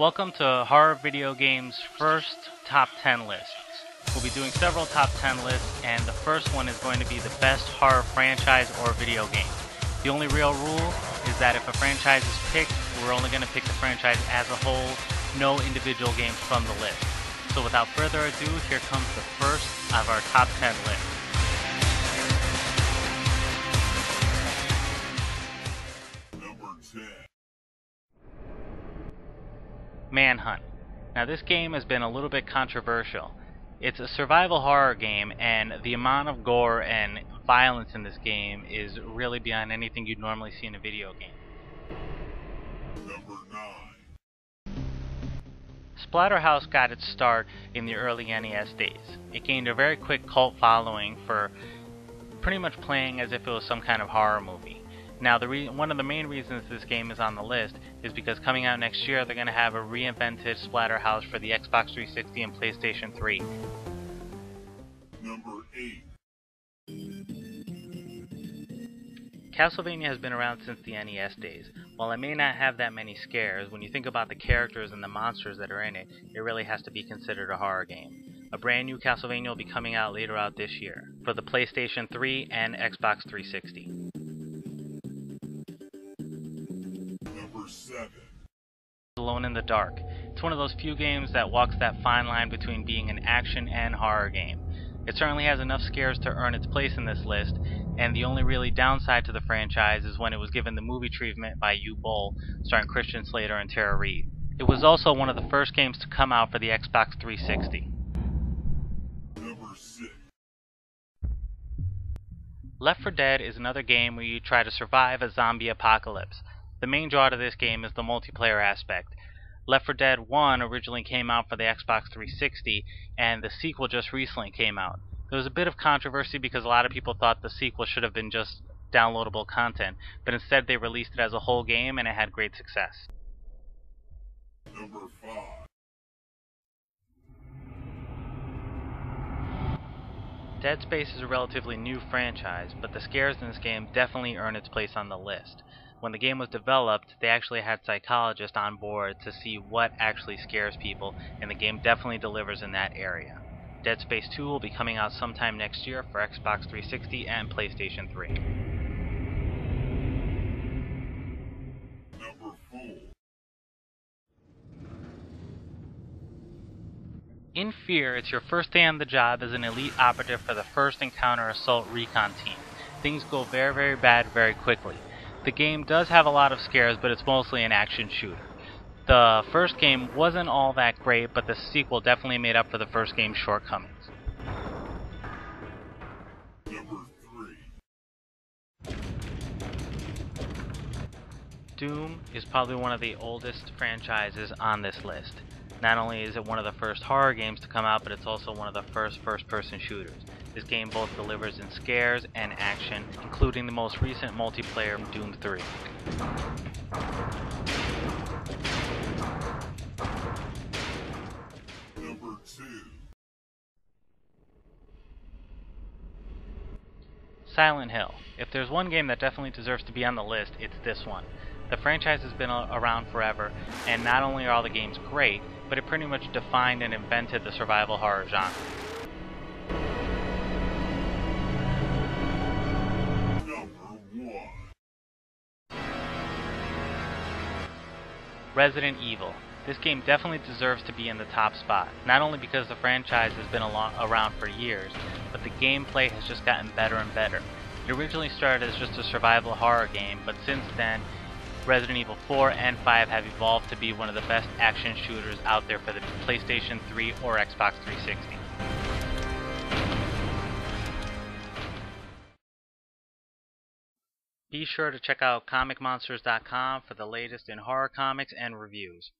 Welcome to Horror Video Games' first top 10 list. We'll be doing several top 10 lists, and the first one is going to be the best horror franchise or video game. The only real rule is that if a franchise is picked, we're only going to pick the franchise as a whole, no individual games from the list. So without further ado, here comes the first of our top 10 list. Manhunt. Now this game has been a little bit controversial. It's a survival horror game, and the amount of gore and violence in this game is really beyond anything you'd normally see in a video game. Number 9. Splatterhouse got its start in the early NES days. It gained a very quick cult following for pretty much playing as if it was some kind of horror movie. Now, one of the main reasons this game is on the list is because coming out next year, they're going to have a reinvented Splatterhouse for the Xbox 360 and PlayStation 3. Number 8. Castlevania has been around since the NES days. While it may not have that many scares, when you think about the characters and the monsters that are in it, it really has to be considered a horror game. A brand new Castlevania will be coming out later out this year for the PlayStation 3 and Xbox 360. 7. Alone in the Dark. It's one of those few games that walks that fine line between being an action and horror game. It certainly has enough scares to earn its place in this list, and the only really downside to the franchise is when it was given the movie treatment by U-Bowl, starring Christian Slater and Tara Reid. It was also one of the first games to come out for the Xbox 360. Number 6. Left 4 Dead is another game where you try to survive a zombie apocalypse. The main draw to this game is the multiplayer aspect. Left 4 Dead 1 originally came out for the Xbox 360, and the sequel just recently came out. There was a bit of controversy because a lot of people thought the sequel should have been just downloadable content, but instead they released it as a whole game and it had great success. Number 5. Dead Space is a relatively new franchise, but the scares in this game definitely earn its place on the list. When the game was developed, they actually had psychologists on board to see what actually scares people, and the game definitely delivers in that area. Dead Space 2 will be coming out sometime next year for Xbox 360 and PlayStation 3. Number 4. In Fear, it's your first day on the job as an elite operative for the 1st Encounter Assault Recon Team. Things go very, very bad very quickly. The game does have a lot of scares, but it's mostly an action shooter. The first game wasn't all that great, but the sequel definitely made up for the first game's shortcomings. Number 3. Doom is probably one of the oldest franchises on this list. Not only is it one of the first horror games to come out, but it's also one of the first first-person shooters. This game both delivers in scares and action, including the most recent multiplayer, Doom 3. Number 2. Silent Hill. If there's one game that definitely deserves to be on the list, it's this one. The franchise has been around forever, and not only are all the games great, but it pretty much defined and invented the survival horror genre. Resident Evil. This game definitely deserves to be in the top spot, not only because the franchise has been around for years, but the gameplay has just gotten better and better. It originally started as just a survival horror game, but since then, Resident Evil 4 and 5 have evolved to be one of the best action shooters out there for the PlayStation 3 or Xbox 360. Be sure to check out ComicMonsters.com for the latest in horror comics and reviews.